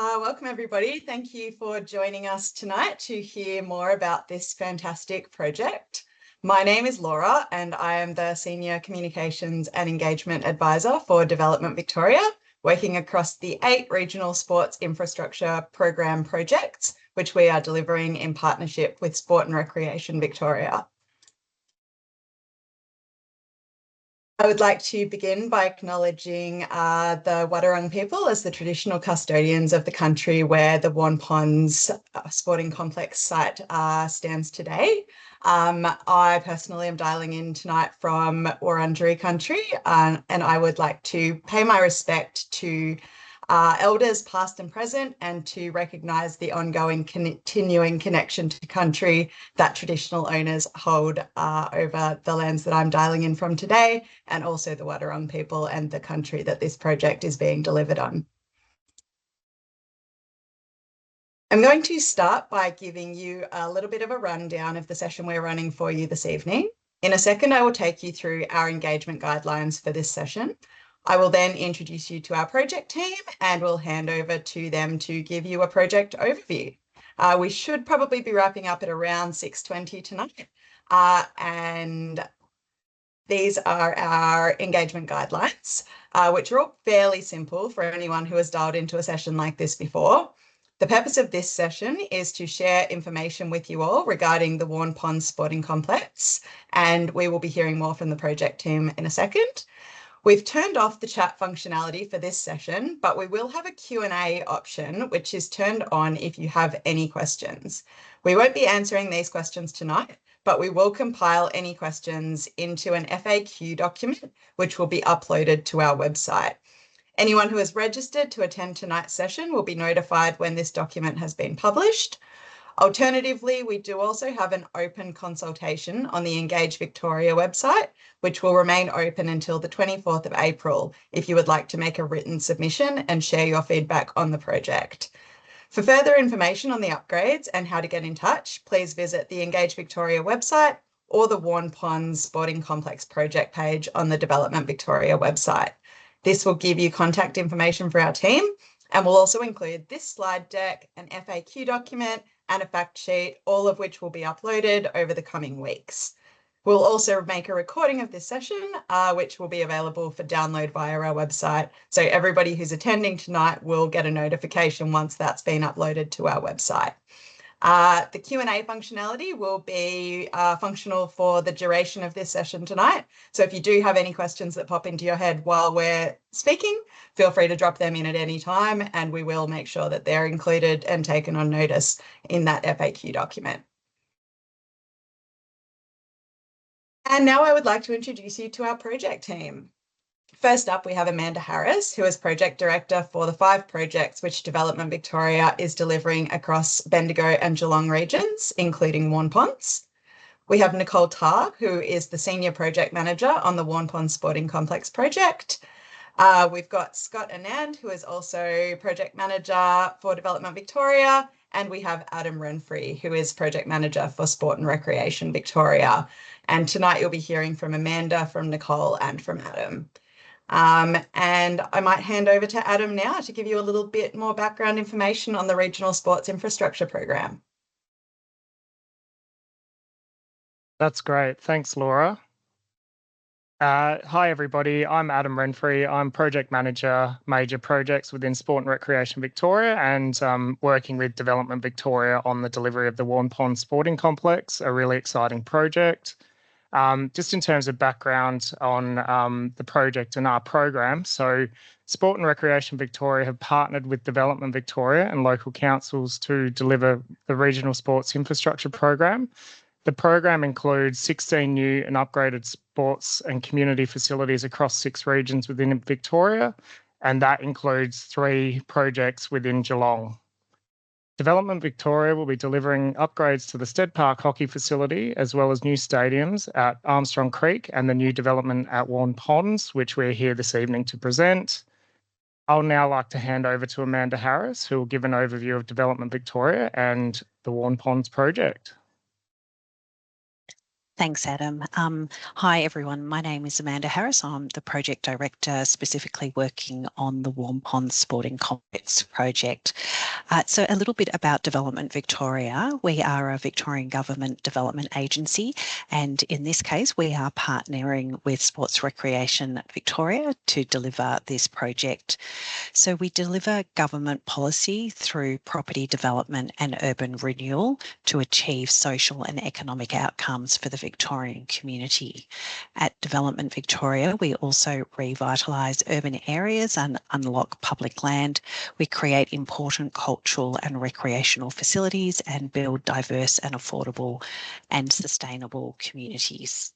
Welcome everybody. Thank you for joining us tonight to hear more about this fantastic project. My name is Laura and I am the Senior Communications and Engagement Advisor for Development Victoria, working across the 8 regional sports infrastructure program projects, which we are delivering in partnership with Sport and Recreation Victoria. I would like to begin by acknowledging the Waurn people as the traditional custodians of the country where the Waurn Ponds Sporting Complex site stands today. I personally am dialing in tonight from Wurundjeri country, and I would like to pay my respect to elders past and present, and to recognise the ongoing continuing connection to country that traditional owners hold over the lands that I'm dialing in from today, and also the Waurn people and the country that this project is being delivered on. I'm going to start by giving you a little bit of a rundown of the session we're running for you this evening. In a second, I will take you through our engagement guidelines for this session. I will then introduce you to our project team and we'll hand over to them to give you a project overview. We should probably be wrapping up at around 6:20 tonight. And these are our engagement guidelines, which are all fairly simple for anyone who has dialed into a session like this before. The purpose of this session is to share information with you all regarding the Waurn Ponds Sporting Complex, and we will be hearing more from the project team in a second. We've turned off the chat functionality for this session, but we will have a Q&A option, which is turned on if you have any questions. We won't be answering these questions tonight, but we will compile any questions into an FAQ document, which will be uploaded to our website. Anyone who has registered to attend tonight's session will be notified when this document has been published. Alternatively, we do also have an open consultation on the Engage Victoria website, which will remain open until the 24th of April if you would like to make a written submission and share your feedback on the project. For further information on the upgrades and how to get in touch, please visit the Engage Victoria website or the Waurn Ponds Sporting Complex project page on the Development Victoria website. This will give you contact information for our team and will also include this slide deck, an FAQ document, and a fact sheet, all of which will be uploaded over the coming weeks. We'll also make a recording of this session, which will be available for download via our website. So everybody who's attending tonight will get a notification once that's been uploaded to our website. The Q&A functionality will be functional for the duration of this session tonight. So if you do have any questions that pop into your head while we're speaking, feel free to drop them in at any time and we will make sure that they're included and taken on notice in that FAQ document. And now I would like to introduce you to our project team. First up, we have Amanda Harris, who is Project Director for the 5 projects which Development Victoria is delivering across Bendigo and Geelong regions, including Waurn Ponds. We have Nicole Tarr, who is the Senior Project Manager on the Waurn Ponds Sporting Complex project. We've got Scott Anand, who is also Project Manager for Development Victoria, and we have Adam Renfrey, who is Project Manager for Sport and Recreation Victoria. And tonight you'll be hearing from Amanda, from Nicole, and from Adam. And I might hand over to Adam now to give you a little bit more background information on the Regional Sports Infrastructure Program. That's great. Thanks, Laura. Hi, everybody. I'm Adam Renfrey. I'm Project Manager, Major Projects within Sport and Recreation Victoria, and working with Development Victoria on the delivery of the Waurn Ponds Sporting Complex, a really exciting project. Just in terms of background on the project and our program, so Sport and Recreation Victoria have partnered with Development Victoria and local councils to deliver the Regional Sports Infrastructure Program. The program includes 16 new and upgraded sports and community facilities across 6 regions within Victoria, and that includes 3 projects within Geelong. Development Victoria will be delivering upgrades to the Stead Park hockey facility, as well as new stadiums at Armstrong Creek and the new development at Waurn Ponds, which we're here this evening to present. I'll now like to hand over to Amanda Harris, who will give an overview of Development Victoria and the Waurn Ponds project. Thanks, Adam. Hi, everyone. My name is Amanda Harris. I'm the project director, specifically working on the Waurn Sporting Complex project. So a little bit about Development Victoria. We are a Victorian Government development agency, and in this case, we are partnering with Sports Recreation Victoria to deliver this project. So we deliver government policy through property development and urban renewal to achieve social and economic outcomes for the Victorian community. At Development Victoria, we also revitalise urban areas and unlock public land. We create important cultural and recreational facilities and build diverse and affordable and sustainable communities.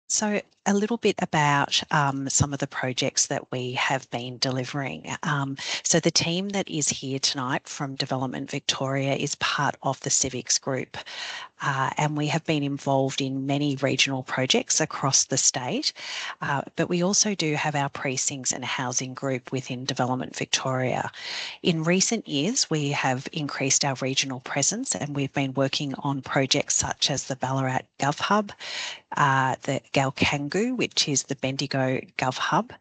So a little bit about some of the projects that we have been delivering. So the team that is here tonight from Development Victoria is part of the Civics Group, and we have been involved in many regional projects across the state, but we also do have our precincts and housing group within Development Victoria. In recent years, we have increased our regional presence, and we've been working on projects such as the Ballarat Gov Hub, the Galkangu, which is the Bendigo Gov Hub,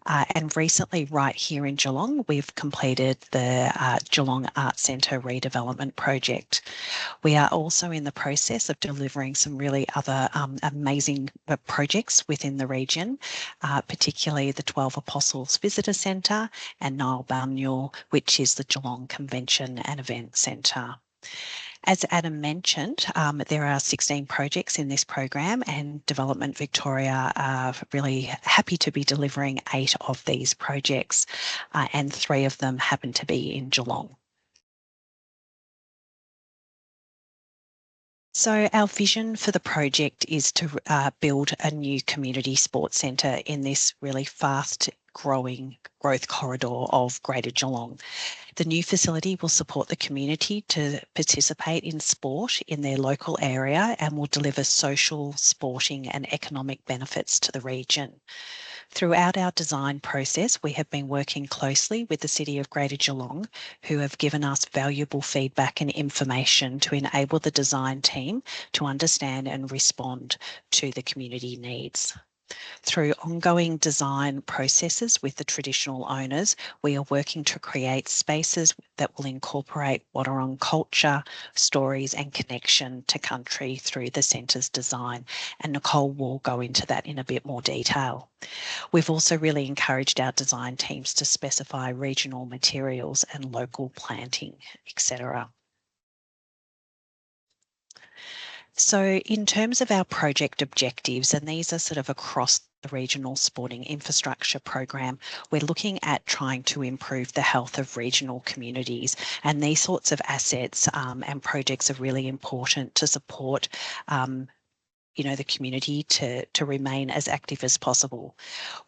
and recently right here in Geelong, we've completed the Geelong Arts Centre redevelopment project. We are also in the process of delivering some really other amazing projects within the region, particularly the 12 Apostles Visitor Centre and Nile Balliol, which is the Geelong Convention and Event Centre. As Adam mentioned, there are 16 projects in this program, and Development Victoria are really happy to be delivering 8 of these projects, and 3 of them happen to be in Geelong. So our vision for the project is to build a new community sports centre in this really fast growing growth corridor of Greater Geelong. The new facility will support the community to participate in sport in their local area and will deliver social, sporting and economic benefits to the region. Throughout our design process, we have been working closely with the City of Greater Geelong, who have given us valuable feedback and information to enable the design team to understand and respond to the community needs. Through ongoing design processes with the traditional owners, we are working to create spaces that will incorporate Waurn culture, stories and connection to country through the centre's design. And Nicole will go into that in a bit more detail. We've also really encouraged our design teams to specify regional materials and local planting, etc. So in terms of our project objectives, and these are sort of across the regional sporting infrastructure program, we're looking at trying to improve the health of regional communities, and these sorts of assets and projects are really important to support the community to remain as active as possible.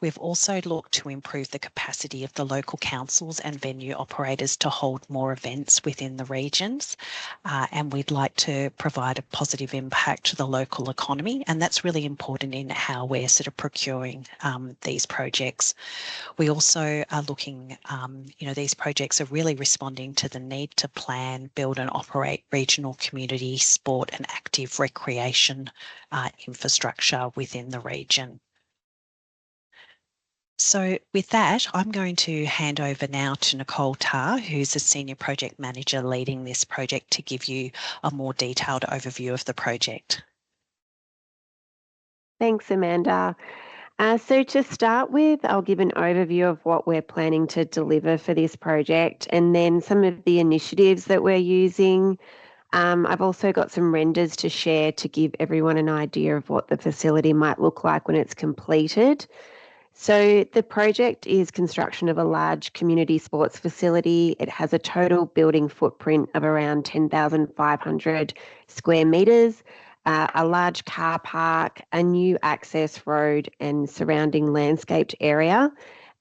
We've also looked to improve the capacity of the local councils and venue operators to hold more events within the regions, and we'd like to provide a positive impact to the local economy, and that's really important in how we're sort of procuring these projects. We also are looking, these projects are really responding to the need to plan, build and operate regional community sport and active recreation infrastructure within the region. So with that, I'm going to hand over now to Nicole Tarr, who's a Senior Project Manager leading this project, to give you a more detailed overview of the project. Thanks, Amanda. So to start with, I'll give an overview of what we're planning to deliver for this project and then some of the initiatives that we're using. I've also got some renders to share to give everyone an idea of what the facility might look like when it's completed. So the project is construction of a large community sports facility. It has a total building footprint of around 10,500 square metres, a large car park, a new access road and surrounding landscaped area.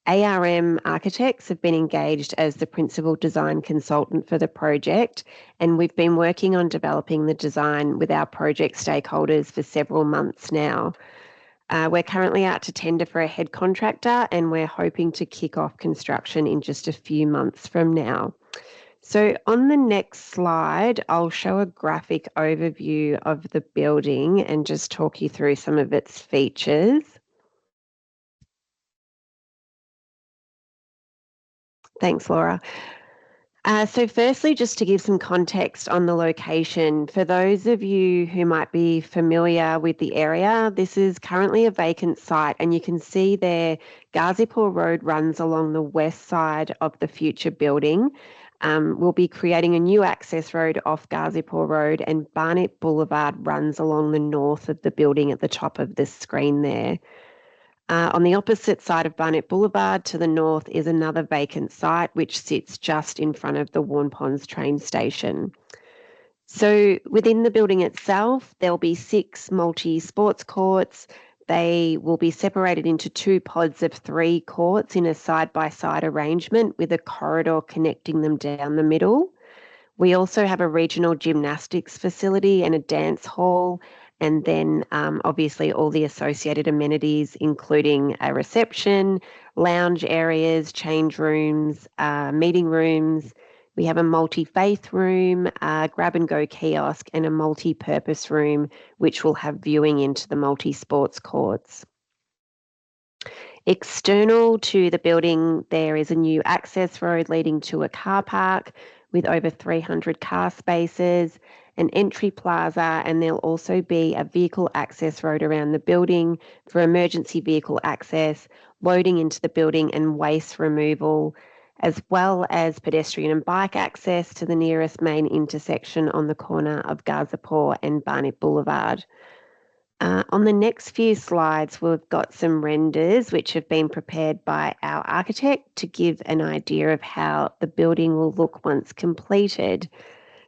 ARM Architects have been engaged as the principal design consultant for the project, and we've been working on developing the design with our project stakeholders for several months now. We're currently out to tender for a head contractor, and we're hoping to kick off construction in just a few months from now. So on the next slide, I'll show a graphic overview of the building and just talk you through some of its features. Thanks, Laura. So firstly, just to give some context on the location, for those of you who might be familiar with the area, this is currently a vacant site, and you can see there Ghazipur Road runs along the west side of the future building. We'll be creating a new access road off Ghazipur Road, and Barnett Boulevard runs along the north of the building at the top of this screen there. On the opposite side of Barnett Boulevard to the north is another vacant site which sits just in front of the Waurn Ponds train station. So within the building itself, there'll be 6 multi-sports courts. They will be separated into 2 pods of 3 courts in a side-by-side arrangement with a corridor connecting them down the middle. We also have a regional gymnastics facility and a dance hall, and then obviously all the associated amenities, including a reception, lounge areas, change rooms, meeting rooms. We have a multi-faith room, a grab-and-go kiosk, and a multi-purpose room, which will have viewing into the multi-sports courts. External to the building, there is a new access road leading to a car park with over 300 car spaces, an entry plaza, and there'll also be a vehicle access road around the building for emergency vehicle access, loading into the building and waste removal, as well as pedestrian and bike access to the nearest main intersection on the corner of Ghazipur and Barnett Boulevard. On the next few slides, we've got some renders which have been prepared by our architect to give an idea of how the building will look once completed.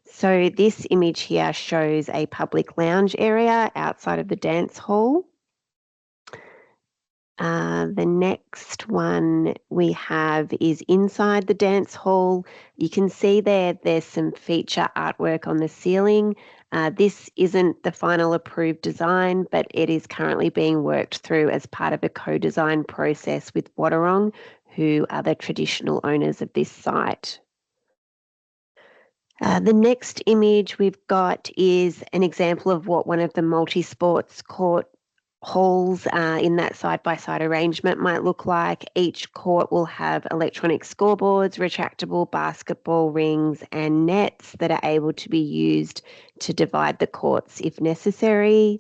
So this image here shows a public lounge area outside of the dance hall. The next one we have is inside the dance hall. You can see there's some feature artwork on the ceiling. This isn't the final approved design, but it is currently being worked through as part of a co-design process with Waurn, who are the traditional owners of this site. The next image we've got is an example of what one of the multi-sports court halls in that side-by-side arrangement might look like. Each court will have electronic scoreboards, retractable basketball rings, and nets that are able to be used to divide the courts if necessary.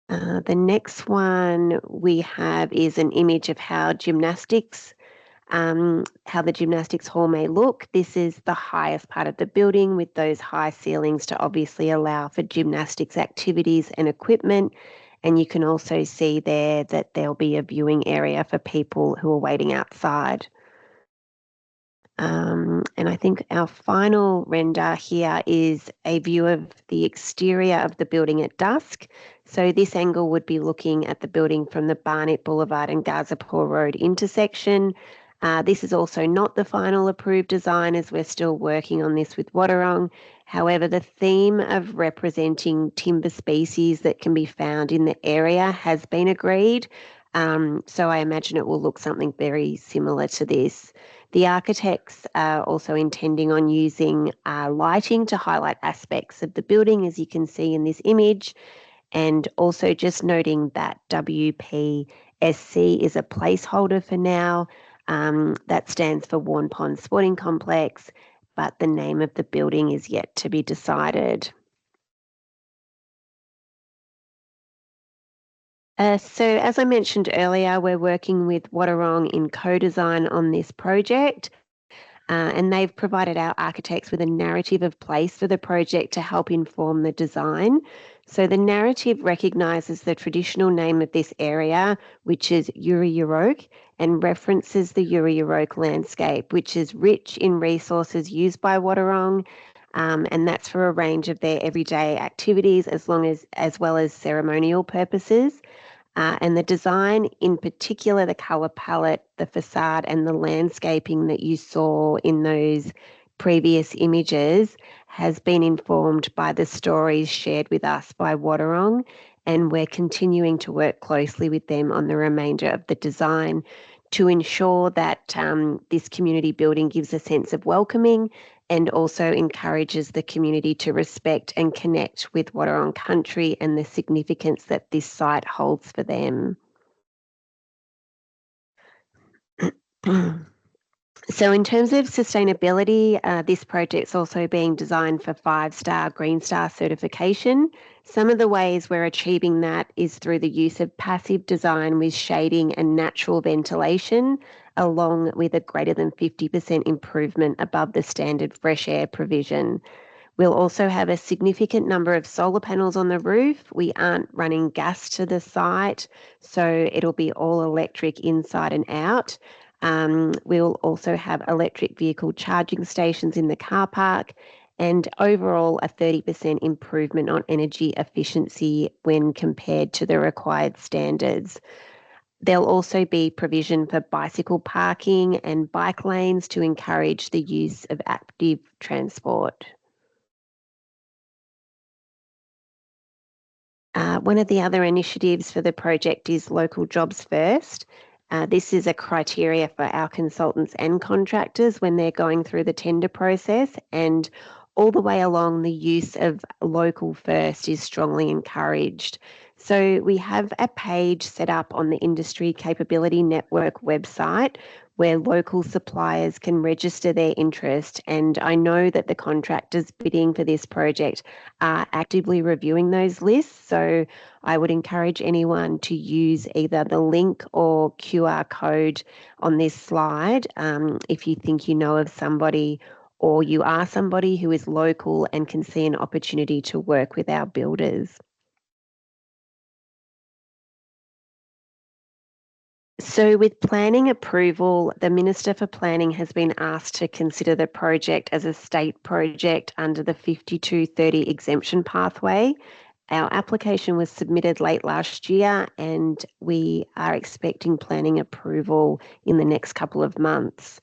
The next one we have is an image of how the gymnastics hall may look. This is the highest part of the building with those high ceilings to obviously allow for gymnastics activities and equipment. And you can also see there that there'll be a viewing area for people who are waiting outside. And I think our final render here is a view of the exterior of the building at dusk. So this angle would be looking at the building from the Barnett Boulevard and Ghazipur Road intersection. This is also not the final approved design as we're still working on this with Waurn. However, the theme of representing timber species that can be found in the area has been agreed. So I imagine it will look something very similar to this. The architects are also intending on using lighting to highlight aspects of the building, as you can see in this image. And also just noting that WPSC is a placeholder for now. That stands for Waurn Ponds Sporting Complex, but the name of the building is yet to be decided. So as I mentioned earlier, we're working with Waurn in co-design on this project. And they've provided our architects with a narrative of place for the project to help inform the design. So the narrative recognises the traditional name of this area, which is Yuri-Yorok, and references the Yuri-Yorok landscape, which is rich in resources used by Waurn, and that's for a range of their everyday activities as well as ceremonial purposes. And the design, in particular, the colour palette, the facade and the landscaping that you saw in those previous images has been informed by the stories shared with us by Waurn, and we're continuing to work closely with them on the remainder of the design to ensure that this community building gives a sense of welcoming and also encourages the community to respect and connect with Waurn country and the significance that this site holds for them. So in terms of sustainability, this project's also being designed for 5-star Green Star certification. Some of the ways we're achieving that is through the use of passive design with shading and natural ventilation, along with a greater than 50% improvement above the standard fresh air provision. We'll also have a significant number of solar panels on the roof. We aren't running gas to the site, so it'll be all electric inside and out. We'll also have electric vehicle charging stations in the car park, and overall a 30% improvement on energy efficiency when compared to the required standards. There'll also be provision for bicycle parking and bike lanes to encourage the use of active transport. One of the other initiatives for the project is Local Jobs First. This is a criteria for our consultants and contractors when they're going through the tender process, and all the way along the use of local first is strongly encouraged. So we have a page set up on the Industry Capability Network website where local suppliers can register their interest, and I know that the contractors bidding for this project are actively reviewing those lists, so I would encourage anyone to use either the link or QR code on this slide if you think you know of somebody or you are somebody who is local and can see an opportunity to work with our builders. So with planning approval, the Minister for Planning has been asked to consider the project as a state project under the 5230 exemption pathway. Our application was submitted late last year and we are expecting planning approval in the next couple of months.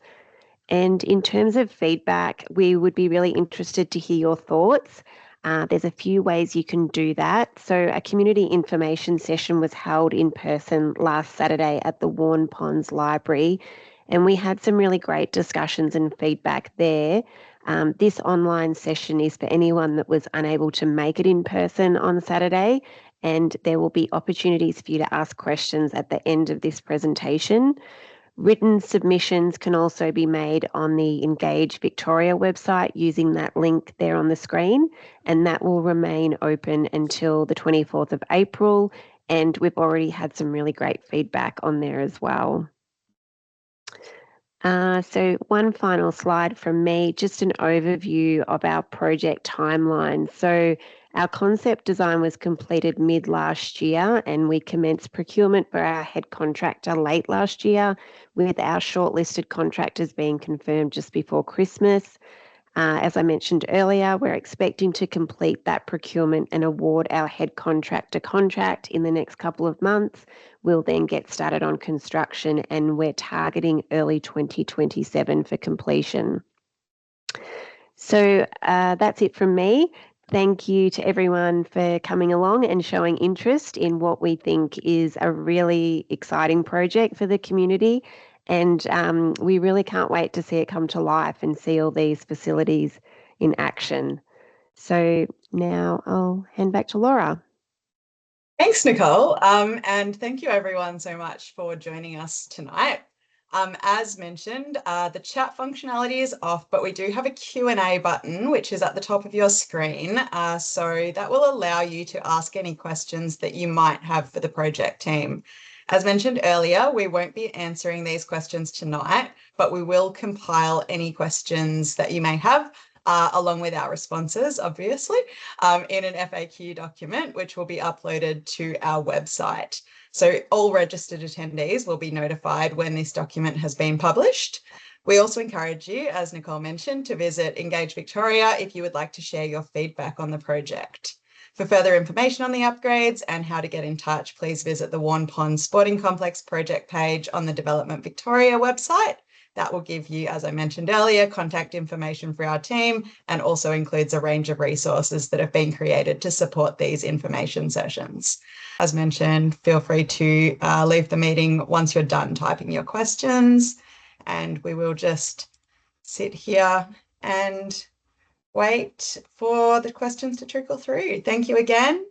And in terms of feedback, we would be really interested to hear your thoughts. There's a few ways you can do that. So a community information session was held in person last Saturday at the Waurn Ponds Library, and we had some really great discussions and feedback there. This online session is for anyone that was unable to make it in person on Saturday, and there will be opportunities for you to ask questions at the end of this presentation. Written submissions can also be made on the Engage Victoria website using that link there on the screen, and that will remain open until the 24th of April, and we've already had some really great feedback on there as well. So one final slide from me, just an overview of our project timeline. So our concept design was completed mid last year and we commenced procurement for our head contractor late last year, with our shortlisted contractors being confirmed just before Christmas. As I mentioned earlier, we're expecting to complete that procurement and award our head contractor contract in the next couple of months. We'll then get started on construction and we're targeting early 2027 for completion. So that's it from me. Thank you to everyone for coming along and showing interest in what we think is a really exciting project for the community. And we really can't wait to see it come to life and see all these facilities in action. So now I'll hand back to Laura. Thanks, Nicole. And thank you everyone so much for joining us tonight. As mentioned, the chat functionality is off, but we do have a Q&A button, which is at the top of your screen. So that will allow you to ask any questions that you might have for the project team. As mentioned earlier, we won't be answering these questions tonight, but we will compile any questions that you may have along with our responses, obviously, in an FAQ document, which will be uploaded to our website. So all registered attendees will be notified when this document has been published. We also encourage you, as Nicole mentioned, to visit Engage Victoria if you would like to share your feedback on the project. For further information on the upgrades and how to get in touch, please visit the Waurn Ponds Sporting Complex project page on the Development Victoria website, That will give you, as I mentioned earlier, contact information for our team, and also includes a range of resources that have been created to support these information sessions. As mentioned, feel free to leave the meeting once you're done typing your questions, and we will just sit here and wait for the questions to trickle through. Thank you again.